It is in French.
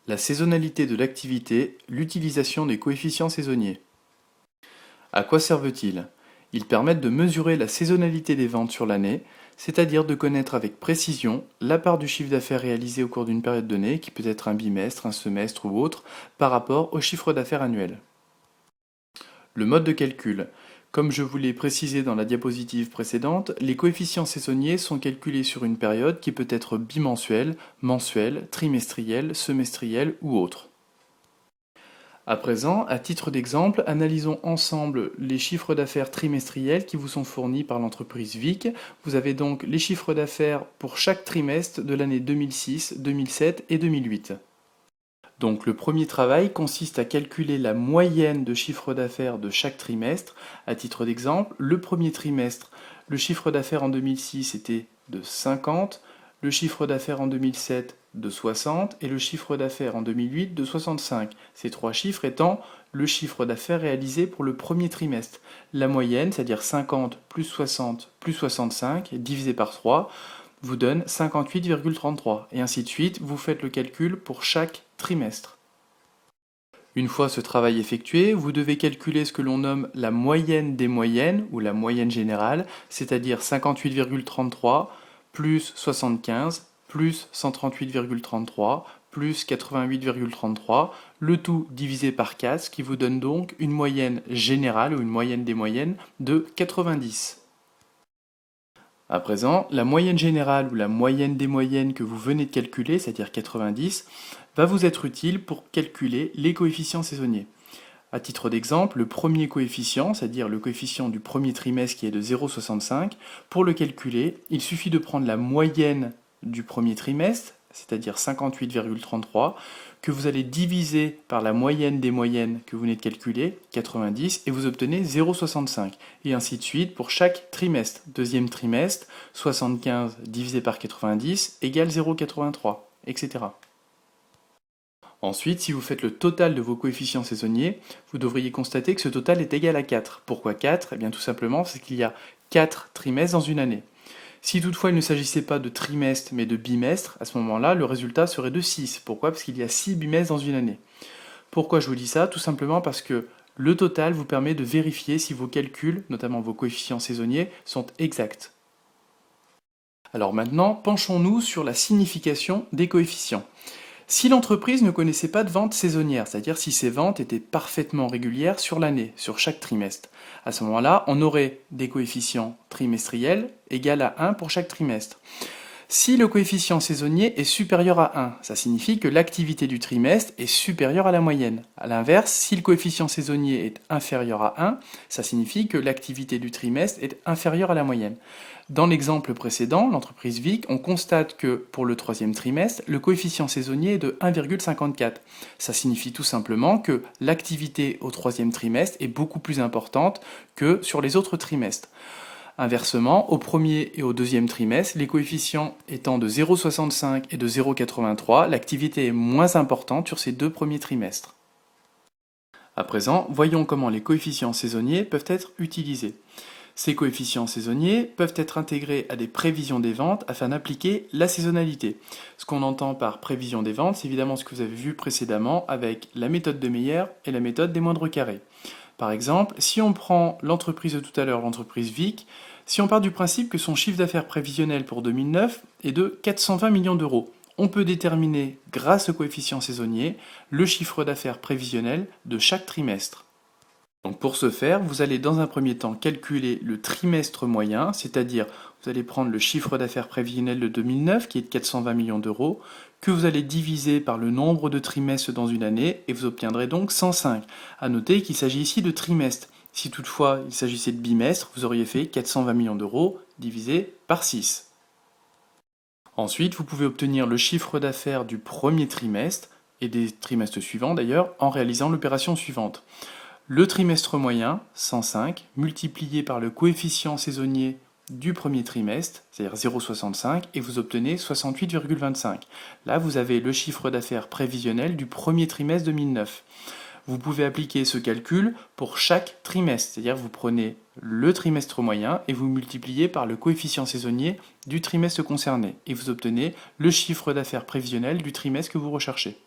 La saisonnalité de l'activité, l'utilisation des coefficients saisonniers. À quoi servent-ils? Ils permettent de mesurer la saisonnalité des ventes sur l'année, c'est-à-dire de connaître avec précision la part du chiffre d'affaires réalisé au cours d'une période donnée, qui peut être un bimestre, un semestre ou autre, par rapport au chiffre d'affaires annuel. Le mode de calcul. Comme je vous l'ai précisé dans la diapositive précédente, les coefficients saisonniers sont calculés sur une période qui peut être bimensuelle, mensuelle, trimestrielle, semestrielle ou autre. À présent, à titre d'exemple, analysons ensemble les chiffres d'affaires trimestriels qui vous sont fournis par l'entreprise Vic. Vous avez donc les chiffres d'affaires pour chaque trimestre de l'année 2006, 2007 et 2008. Donc le premier travail consiste à calculer la moyenne de chiffre d'affaires de chaque trimestre. À titre d'exemple, le premier trimestre, le chiffre d'affaires en 2006 était de 50, le chiffre d'affaires en 2007 de 60 et le chiffre d'affaires en 2008 de 65. Ces trois chiffres étant le chiffre d'affaires réalisé pour le premier trimestre. La moyenne, c'est-à-dire 50 plus 60 plus 65, divisé par 3, vous donne 58,33. Et ainsi de suite, vous faites le calcul pour chaque trimestre. Une fois ce travail effectué, vous devez calculer ce que l'on nomme la moyenne des moyennes, ou la moyenne générale, c'est-à-dire 58,33 plus 75 plus 138,33 plus 88,33, le tout divisé par 4, ce qui vous donne donc une moyenne générale, ou une moyenne des moyennes, de 90. À présent, la moyenne générale ou la moyenne des moyennes que vous venez de calculer, c'est-à-dire 90, va vous être utile pour calculer les coefficients saisonniers. À titre d'exemple, le premier coefficient, c'est-à-dire le coefficient du premier trimestre qui est de 0,65, pour le calculer, il suffit de prendre la moyenne du premier trimestre, c'est-à-dire 58,33, que vous allez diviser par la moyenne des moyennes que vous venez de calculer, 90, et vous obtenez 0,65. Et ainsi de suite pour chaque trimestre. Deuxième trimestre, 75 divisé par 90 égale 0,83, etc. Ensuite, si vous faites le total de vos coefficients saisonniers, vous devriez constater que ce total est égal à 4. Pourquoi 4? Eh bien tout simplement, c'est qu'il y a 4 trimestres dans une année. Si toutefois il ne s'agissait pas de trimestre mais de bimestre, à ce moment-là, le résultat serait de 6. Pourquoi? Parce qu'il y a 6 bimestres dans une année. Pourquoi je vous dis ça? Tout simplement parce que le total vous permet de vérifier si vos calculs, notamment vos coefficients saisonniers, sont exacts. Alors maintenant, penchons-nous sur la signification des coefficients. Si l'entreprise ne connaissait pas de vente saisonnière, c'est-à-dire si ces ventes étaient parfaitement régulières sur l'année, sur chaque trimestre, à ce moment-là, on aurait des coefficients trimestriels égaux à 1 pour chaque trimestre. Si le coefficient saisonnier est supérieur à 1, ça signifie que l'activité du trimestre est supérieure à la moyenne. A l'inverse, si le coefficient saisonnier est inférieur à 1, ça signifie que l'activité du trimestre est inférieure à la moyenne. Dans l'exemple précédent, l'entreprise Vic, on constate que pour le troisième trimestre, le coefficient saisonnier est de 1,54. Ça signifie tout simplement que l'activité au troisième trimestre est beaucoup plus importante que sur les autres trimestres. Inversement, au premier et au deuxième trimestre, les coefficients étant de 0,65 et de 0,83, l'activité est moins importante sur ces deux premiers trimestres. À présent, voyons comment les coefficients saisonniers peuvent être utilisés. Ces coefficients saisonniers peuvent être intégrés à des prévisions des ventes afin d'appliquer la saisonnalité. Ce qu'on entend par prévision des ventes, c'est évidemment ce que vous avez vu précédemment avec la méthode de Meyer et la méthode des moindres carrés. Par exemple, si on prend l'entreprise de tout à l'heure, l'entreprise Vic, si on part du principe que son chiffre d'affaires prévisionnel pour 2009 est de 420 millions d'euros, on peut déterminer, grâce au coefficient saisonnier, le chiffre d'affaires prévisionnel de chaque trimestre. Donc pour ce faire, vous allez dans un premier temps calculer le trimestre moyen, c'est-à-dire vous allez prendre le chiffre d'affaires prévisionnel de 2009 qui est de 420 millions d'euros, que vous allez diviser par le nombre de trimestres dans une année et vous obtiendrez donc 105. A noter qu'il s'agit ici de trimestres. Si toutefois il s'agissait de bimestre, vous auriez fait 420 millions d'euros divisé par 6. Ensuite, vous pouvez obtenir le chiffre d'affaires du premier trimestre et des trimestres suivants d'ailleurs en réalisant l'opération suivante. Le trimestre moyen, 105, multiplié par le coefficient saisonnier du premier trimestre, c'est-à-dire 0,65, et vous obtenez 68,25. Là, vous avez le chiffre d'affaires prévisionnel du premier trimestre 2009. Vous pouvez appliquer ce calcul pour chaque trimestre, c'est-à-dire vous prenez le trimestre moyen et vous multipliez par le coefficient saisonnier du trimestre concerné, et vous obtenez le chiffre d'affaires prévisionnel du trimestre que vous recherchez.